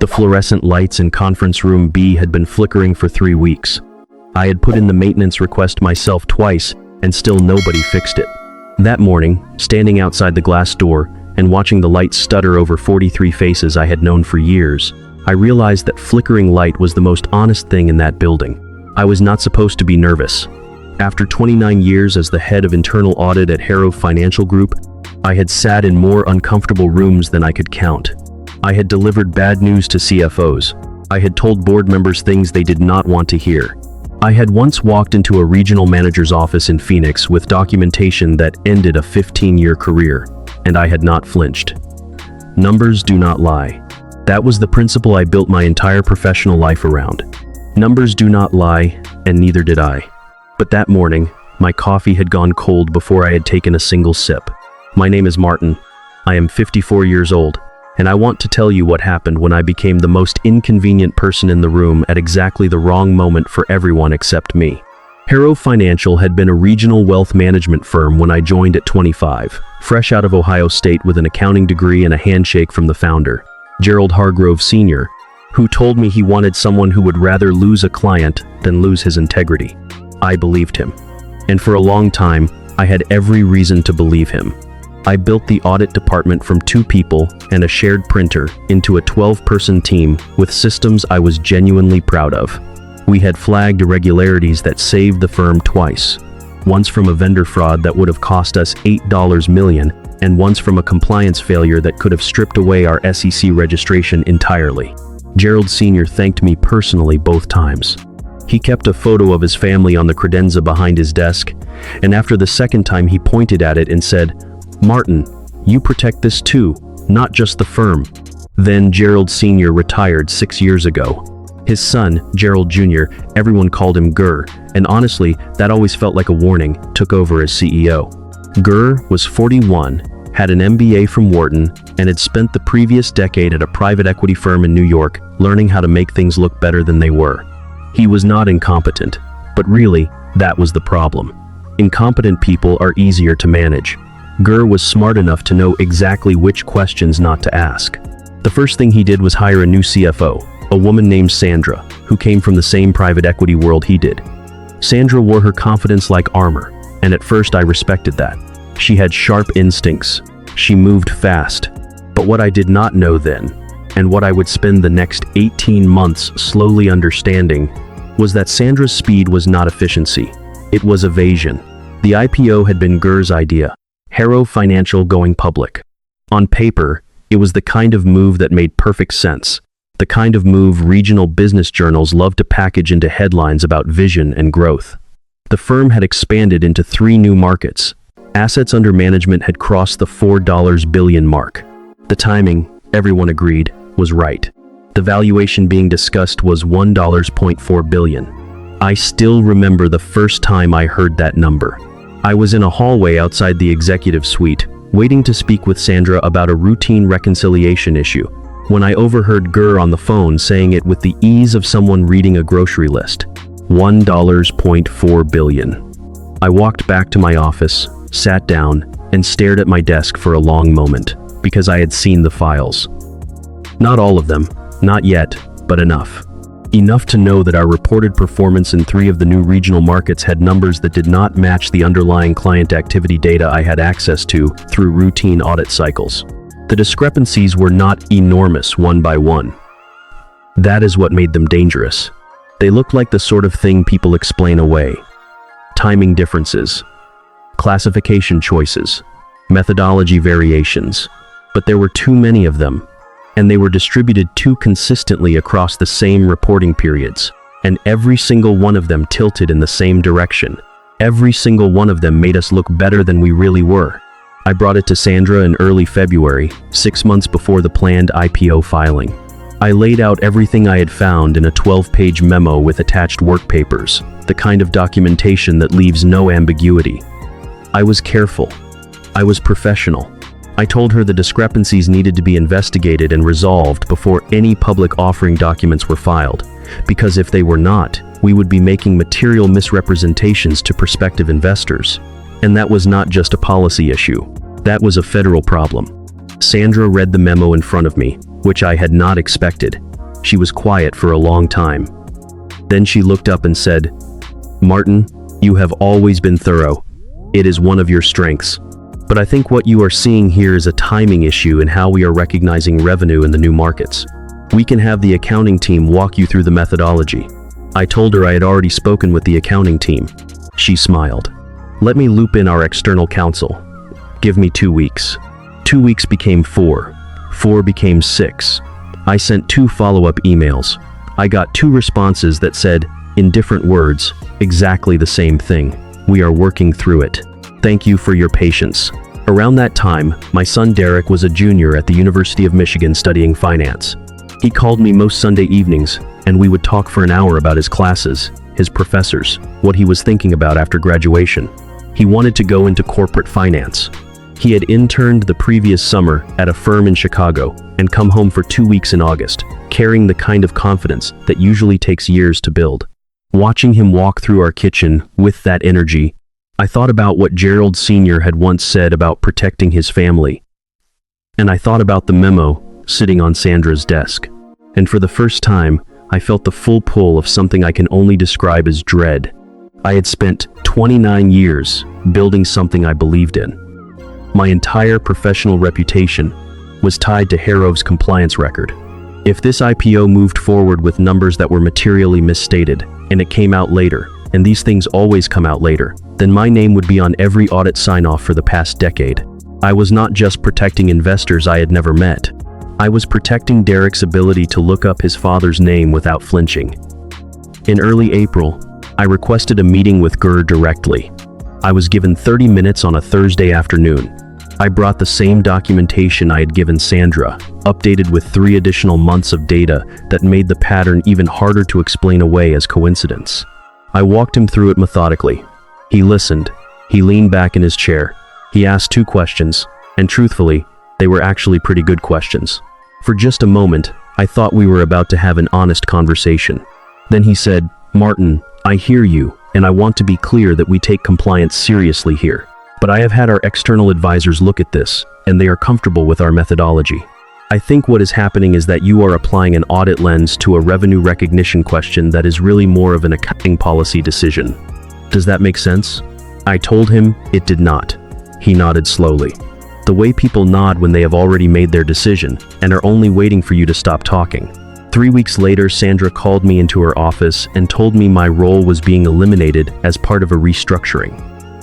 The fluorescent lights in conference room B had been flickering for 3 weeks. I had put in the maintenance request myself twice, and still nobody fixed it. That morning, standing outside the glass door and watching the lights stutter over 43 faces I had known for years, I realized that flickering light was the most honest thing in that building. I was not supposed to be nervous. After 29 years as the head of internal audit at Harrow Financial Group, I had sat in more uncomfortable rooms than I could count. I had delivered bad news to CFOs. I had told board members things they did not want to hear. I had once walked into a regional manager's office in Phoenix with documentation that ended a 15-year career, and I had not flinched. Numbers do not lie. That was the principle I built my entire professional life around. Numbers do not lie, and neither did I. But that morning, my coffee had gone cold before I had taken a single sip. My name is Martin. I am 54 years old, and I want to tell you what happened when I became the most inconvenient person in the room at exactly the wrong moment for everyone except me. Harrow Financial had been a regional wealth management firm when I joined at 25, fresh out of Ohio State with an accounting degree and a handshake from the founder, Gerald Hargrove Sr., who told me he wanted someone who would rather lose a client than lose his integrity. I believed him. And for a long time, I had every reason to believe him. I built the audit department from 2 people and a shared printer into a 12-person team with systems I was genuinely proud of. We had flagged irregularities that saved the firm twice. Once from a vendor fraud that would have cost us $8 million, and once from a compliance failure that could have stripped away our SEC registration entirely. Gerald Sr. thanked me personally both times. He kept a photo of his family on the credenza behind his desk, and after the second time he pointed at it and said, "Martin, you protect this too, not just the firm." Then Gerald Sr. retired 6 years ago. His son, Gerald Jr., everyone called him Gurr, and honestly, that always felt like a warning, took over as CEO. Gurr was 41, had an MBA from Wharton, and had spent the previous decade at a private equity firm in New York, learning how to make things look better than they were. He was not incompetent, but really, that was the problem. Incompetent people are easier to manage. Gurr was smart enough to know exactly which questions not to ask. The first thing he did was hire a new CFO, a woman named Sandra, who came from the same private equity world he did. Sandra wore her confidence like armor, and at first I respected that. She had sharp instincts. She moved fast. But what I did not know then, and what I would spend the next 18 months slowly understanding, was that Sandra's speed was not efficiency. It was evasion. The IPO had been Gurr's idea. Harrow Financial going public. On paper, it was the kind of move that made perfect sense. The kind of move regional business journals love to package into headlines about vision and growth. The firm had expanded into 3 new markets. Assets under management had crossed the $4 billion mark. The timing, everyone agreed, was right. The valuation being discussed was $1.4 billion. I still remember the first time I heard that number. I was in a hallway outside the executive suite, waiting to speak with Sandra about a routine reconciliation issue, when I overheard Gurr on the phone saying it with the ease of someone reading a grocery list. $1.4 billion. I walked back to my office, sat down, and stared at my desk for a long moment, because I had seen the files. Not all of them, not yet, but enough. Enough to know that our reported performance in 3 of the new regional markets had numbers that did not match the underlying client activity data I had access to through routine audit cycles. The discrepancies were not enormous one by one. That is what made them dangerous. They looked like the sort of thing people explain away. Timing differences, classification choices, methodology variations. But there were too many of them, and they were distributed too consistently across the same reporting periods, and every single one of them tilted in the same direction. Every single one of them made us look better than we really were. I brought it to Sandra in early February, 6 months before the planned IPO filing. I laid out everything I had found in a 12-page memo with attached work papers, the kind of documentation that leaves no ambiguity. I was careful. I was professional. I told her the discrepancies needed to be investigated and resolved before any public offering documents were filed, because if they were not, we would be making material misrepresentations to prospective investors. And that was not just a policy issue. That was a federal problem. Sandra read the memo in front of me, which I had not expected, She was quiet for a long time. Then she looked up and said, "Martin, you have always been thorough. It is one of your strengths. But I think what you are seeing here is a timing issue in how we are recognizing revenue in the new markets. We can have the accounting team walk you through the methodology." I told her I had already spoken with the accounting team. She smiled. "Let me loop in our external counsel. Give me 2 weeks." 2 weeks became 4. 4 became 6. I sent 2 follow-up emails. I got 2 responses that said, in different words, exactly the same thing. "We are working through it. Thank you for your patience." Around that time, my son Derek was a junior at the University of Michigan studying finance. He called me most Sunday evenings, and we would talk for an hour about his classes, his professors, what he was thinking about after graduation. He wanted to go into corporate finance. He had interned the previous summer at a firm in Chicago and come home for 2 weeks in August, carrying the kind of confidence that usually takes years to build. Watching him walk through our kitchen with that energy, I thought about what Gerald Sr. had once said about protecting his family. And I thought about the memo sitting on Sandra's desk. And for the first time, I felt the full pull of something I can only describe as dread. I had spent 29 years building something I believed in. My entire professional reputation was tied to Harrow's compliance record. If this IPO moved forward with numbers that were materially misstated, and it came out later, and these things always come out later, then my name would be on every audit sign-off for the past decade. I was not just protecting investors I had never met. I was protecting Derek's ability to look up his father's name without flinching. In early April, I requested a meeting with Gurr directly. I was given 30 minutes on a Thursday afternoon. I brought the same documentation I had given Sandra, updated with 3 additional months of data that made the pattern even harder to explain away as coincidence. I walked him through it methodically. He listened. He leaned back in his chair. He asked 2 questions, and truthfully, they were actually pretty good questions. For just a moment, I thought we were about to have an honest conversation. Then he said, "Martin, I hear you, and I want to be clear that we take compliance seriously here. But I have had our external advisors look at this, and they are comfortable with our methodology. I think what is happening is that you are applying an audit lens to a revenue recognition question that is really more of an accounting policy decision. Does that make sense?" I told him it did not. He nodded slowly. The way people nod when they have already made their decision and are only waiting for you to stop talking. 3 weeks later, Sandra called me into her office and told me my role was being eliminated as part of a restructuring.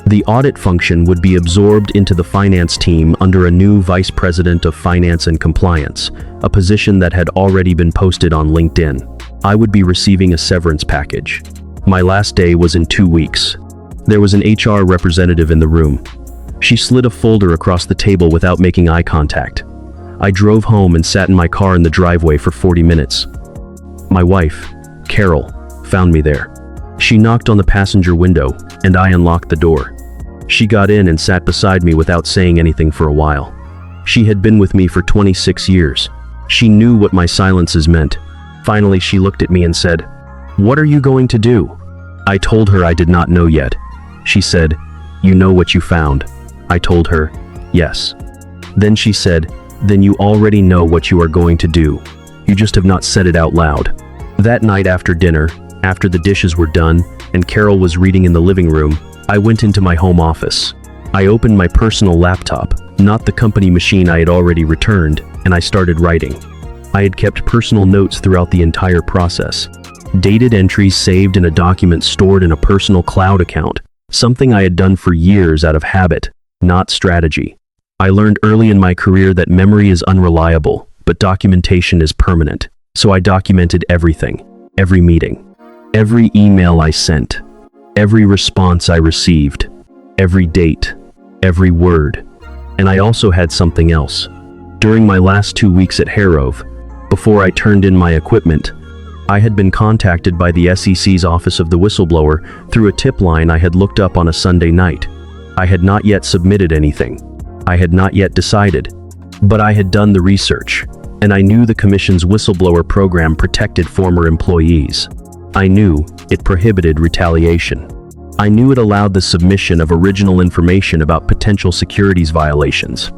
The audit function would be absorbed into the finance team under a new vice president of finance and compliance, a position that had already been posted on LinkedIn. I would be receiving a severance package. My last day was in 2 weeks. There was an HR representative in the room. She slid a folder across the table without making eye contact. I drove home and sat in my car in the driveway for 40 minutes. My wife, Carol, found me there. She knocked on the passenger window, and I unlocked the door. She got in and sat beside me without saying anything for a while. She had been with me for 26 years. She knew what my silences meant. Finally, she looked at me and said, "What are you going to do?" I told her I did not know yet. She said, "You know what you found." I told her, "Yes." Then she said, "Then you already know what you are going to do. You just have not said it out loud." That night after dinner, after the dishes were done and Carol was reading in the living room, I went into my home office. I opened my personal laptop, not the company machine I had already returned, and I started writing. I had kept personal notes throughout the entire process. Dated entries saved in a document stored in a personal cloud account, something I had done for years out of habit, not strategy. I learned early in my career that memory is unreliable, but documentation is permanent. So I documented everything, every meeting, every email I sent, every response I received, every date, every word. And I also had something else. During my last 2 weeks at Harrow, before I turned in my equipment, I had been contacted by the SEC's Office of the Whistleblower through a tip line I had looked up on a Sunday night. I had not yet submitted anything. I had not yet decided. But I had done the research, and I knew the Commission's whistleblower program protected former employees. I knew it prohibited retaliation. I knew it allowed the submission of original information about potential securities violations.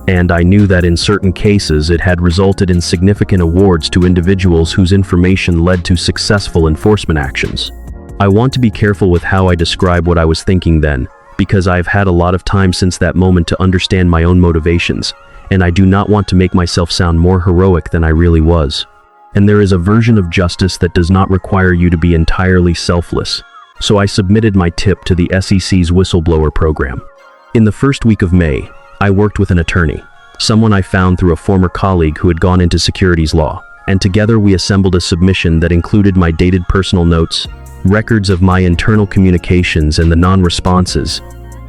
and I knew that in certain cases it had resulted in significant awards to individuals whose information led to successful enforcement actions. I want to be careful with how I describe what I was thinking then, because I've had a lot of time since that moment to understand my own motivations, and I do not want to make myself sound more heroic than I really was. And there is a version of justice that does not require you to be entirely selfless. So I submitted my tip to the SEC's whistleblower program. In the first week of May, I worked with an attorney, someone I found through a former colleague who had gone into securities law, and together we assembled a submission that included my dated personal notes, records of my internal communications and the non-responses,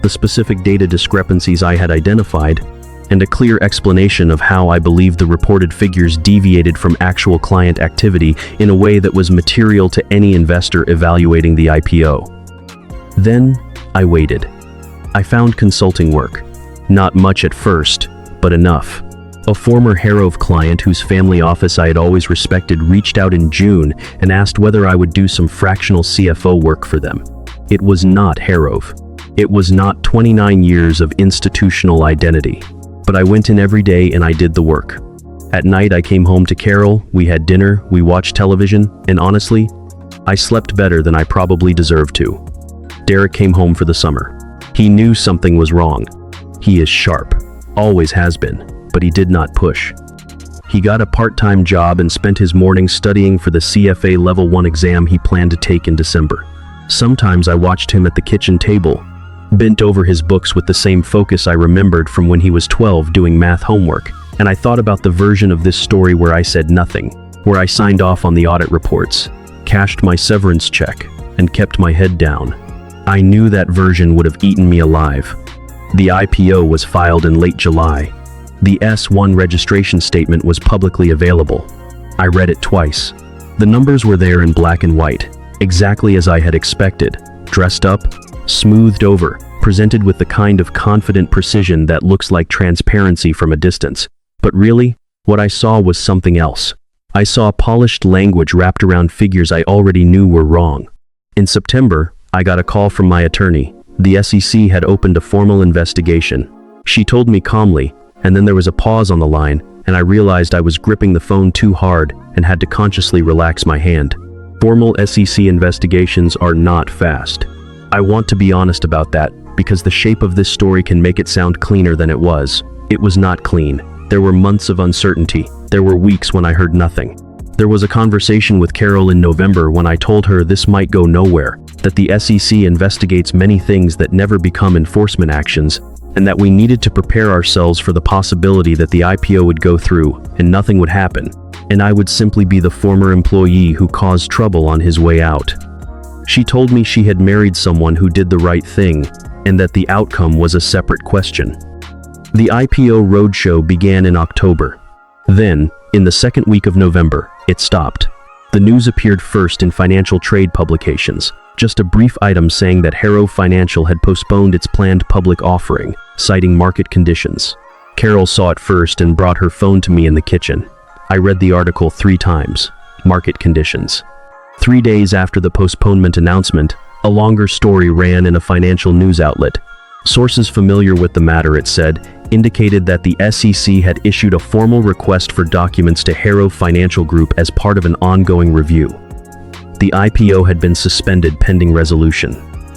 the specific data discrepancies I had identified, and a clear explanation of how I believed the reported figures deviated from actual client activity in a way that was material to any investor evaluating the IPO. Then, I waited. I found consulting work. Not much at first, but enough. A former Harrove client whose family office I had always respected reached out in June and asked whether I would do some fractional CFO work for them. It was not Harrove. It was not 29 years of institutional identity. But I went in every day and I did the work. At night I came home to Carol, we had dinner, we watched television, and honestly, I slept better than I probably deserved to. Derek came home for the summer. He knew something was wrong. He is sharp, always has been, but he did not push. He got a part-time job and spent his mornings studying for the CFA Level 1 exam he planned to take in December. Sometimes I watched him at the kitchen table, bent over his books with the same focus I remembered from when he was 12 doing math homework, and I thought about the version of this story where I said nothing, where I signed off on the audit reports, cashed my severance check, and kept my head down. I knew that version would have eaten me alive. The IPO was filed in late July. The S-1 registration statement was publicly available. I read it twice. The numbers were there in black and white, exactly as I had expected, dressed up, smoothed over, presented with the kind of confident precision that looks like transparency from a distance. But really, what I saw was something else. I saw polished language wrapped around figures I already knew were wrong. In September, I got a call from my attorney. The SEC had opened a formal investigation. She told me calmly, and then there was a pause on the line, and I realized I was gripping the phone too hard and had to consciously relax my hand. Formal SEC investigations are not fast. I want to be honest about that, because the shape of this story can make it sound cleaner than it was. It was not clean. There were months of uncertainty. There were weeks when I heard nothing. There was a conversation with Carol in November when I told her this might go nowhere, that the SEC investigates many things that never become enforcement actions, and that we needed to prepare ourselves for the possibility that the IPO would go through and nothing would happen, and I would simply be the former employee who caused trouble on his way out. She told me she had married someone who did the right thing, and that the outcome was a separate question. The IPO roadshow began in October. Then, in the second week of November, it stopped. The news appeared first in financial trade publications, just a brief item saying that Harrove Financial had postponed its planned public offering, citing market conditions. Carol saw it first and brought her phone to me in the kitchen. I read the article 3 times. Market conditions. 3 days after the postponement announcement, a longer story ran in a financial news outlet. Sources familiar with the matter, it said, indicated that the SEC had issued a formal request for documents to Harrove Financial Group as part of an ongoing review. The IPO had been suspended pending resolution.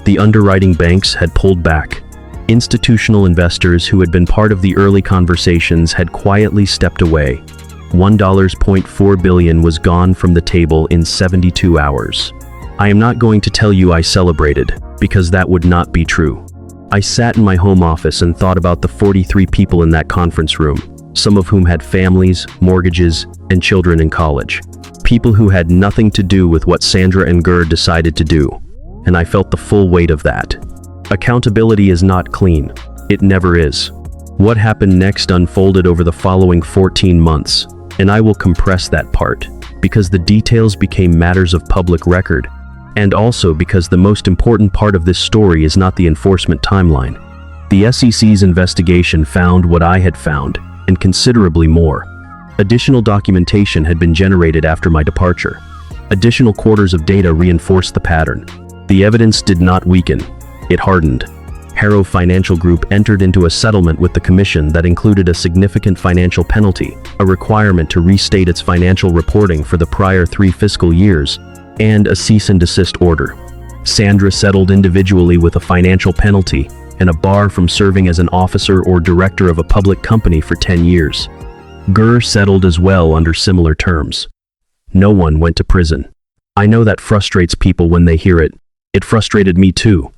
The underwriting banks had pulled back. Institutional investors who had been part of the early conversations had quietly stepped away. $1.4 billion was gone from the table in 72 hours. I am not going to tell you I celebrated, because that would not be true. I sat in my home office and thought about the 43 people in that conference room, some of whom had families, mortgages, and children in college. People who had nothing to do with what Sandra and Gerd decided to do, and I felt the full weight of that. Accountability is not clean. It never is. What happened next unfolded over the following 14 months, and I will compress that part, because the details became matters of public record, and also because the most important part of this story is not the enforcement timeline. The SEC's investigation found what I had found, and considerably more. Additional documentation had been generated after my departure. Additional quarters of data reinforced the pattern. The evidence did not weaken. It hardened. Harrow Financial Group entered into a settlement with the Commission that included a significant financial penalty, a requirement to restate its financial reporting for the prior 3 fiscal years, and a cease and desist order. Sandra settled individually with a financial penalty and a bar from serving as an officer or director of a public company for 10 years. Gurr settled as well under similar terms. No one went to prison. I know that frustrates people when they hear it. It frustrated me too.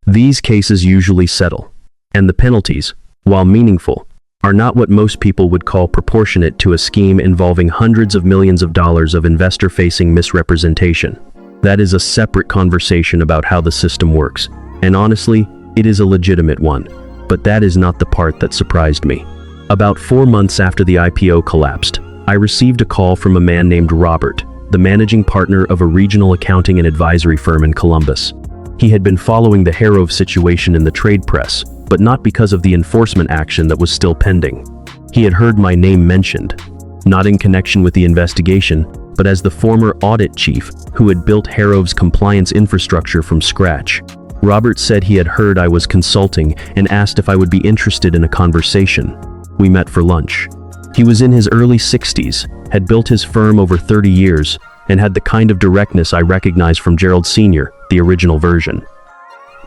These cases usually settle, and the penalties, while meaningful, are not what most people would call proportionate to a scheme involving hundreds of millions of dollars of investor-facing misrepresentation. That is a separate conversation about how the system works, and honestly, it is a legitimate one. But that is not the part that surprised me. About 4 months after the IPO collapsed, I received a call from a man named Robert, the managing partner of a regional accounting and advisory firm in Columbus. He had been following the Harrow situation in the trade press, but not because of the enforcement action that was still pending. He had heard my name mentioned, not in connection with the investigation, but as the former audit chief who had built Harrow's compliance infrastructure from scratch. Robert said he had heard I was consulting and asked if I would be interested in a conversation. We met for lunch. He was in his early 60s, had built his firm over 30 years, and had the kind of directness I recognized from Gerald Sr., the original version.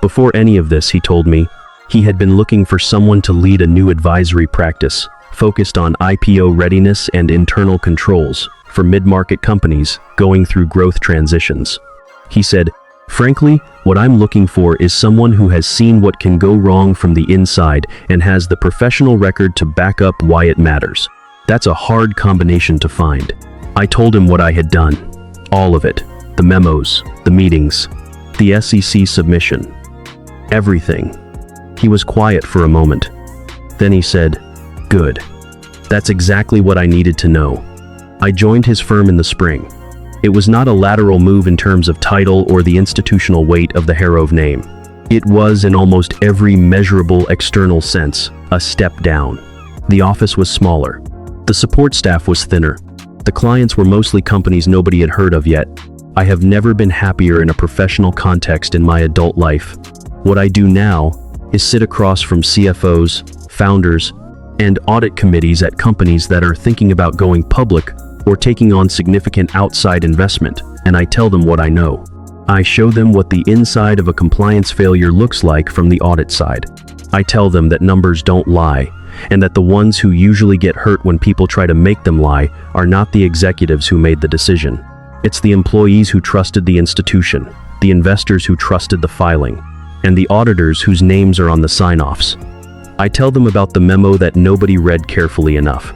Before any of this, he told me, he had been looking for someone to lead a new advisory practice, focused on IPO readiness and internal controls for mid-market companies going through growth transitions. He said, "Frankly, what I'm looking for is someone who has seen what can go wrong from the inside and has the professional record to back up why it matters." That's a hard combination to find. I told him what I had done. All of it. The memos, the meetings, the SEC submission. Everything. He was quiet for a moment. Then he said, "Good. That's exactly what I needed to know." I joined his firm in the spring. It was not a lateral move in terms of title or the institutional weight of the Harrow name. It was, in almost every measurable external sense, a step down. The office was smaller. The support staff was thinner. The clients were mostly companies nobody had heard of yet. I have never been happier in a professional context in my adult life. What I do now is sit across from CFOs, founders, and audit committees at companies that are thinking about going public or taking on significant outside investment, and I tell them what I know. I show them what the inside of a compliance failure looks like from the audit side. I tell them that numbers don't lie, and that the ones who usually get hurt when people try to make them lie are not the executives who made the decision. It's the employees who trusted the institution, the investors who trusted the filing, and the auditors whose names are on the sign-offs. I tell them about the memo that nobody read carefully enough.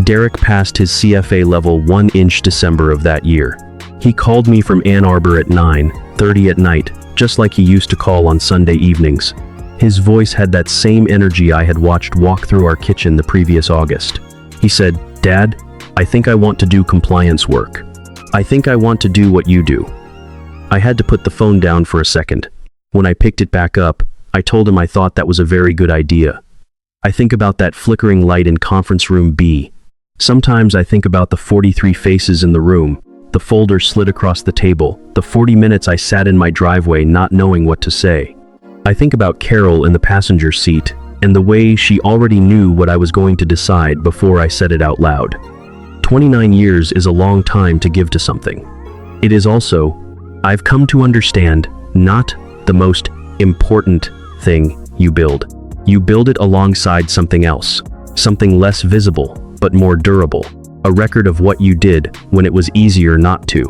Derek passed his CFA level 1 in December of that year. He called me from Ann Arbor at 9:30 at night, just like he used to call on Sunday evenings. His voice had that same energy I had watched walk through our kitchen the previous August. He said, "Dad, I think I want to do compliance work. I think I want to do what you do." I had to put the phone down for a second. When I picked it back up, I told him I thought that was a very good idea. I think about that flickering light in conference room B. Sometimes I think about the 43 faces in the room, the folder slid across the table, the 40 minutes I sat in my driveway not knowing what to say. I think about Carol in the passenger seat and the way she already knew what I was going to decide before I said it out loud. 29 years is a long time to give to something. It is also, I've come to understand, not the most important thing you build. You build it alongside something else, something less visible, but more durable. A record of what you did when it was easier not to,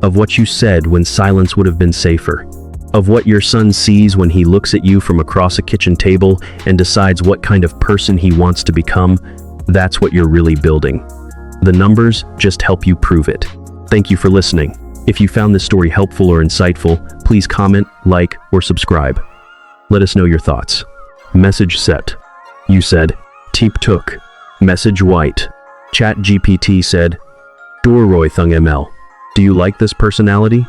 of what you said when silence would have been safer, of what your son sees when he looks at you from across a kitchen table and decides what kind of person he wants to become. That's what you're really building. The numbers just help you prove it. Thank you for listening. If you found this story helpful or insightful, please comment, like, or subscribe. Let us know your thoughts. Message set. You said, Teep took. Message white. Chat GPT said, Dorroy Thung ML. Do you like this personality?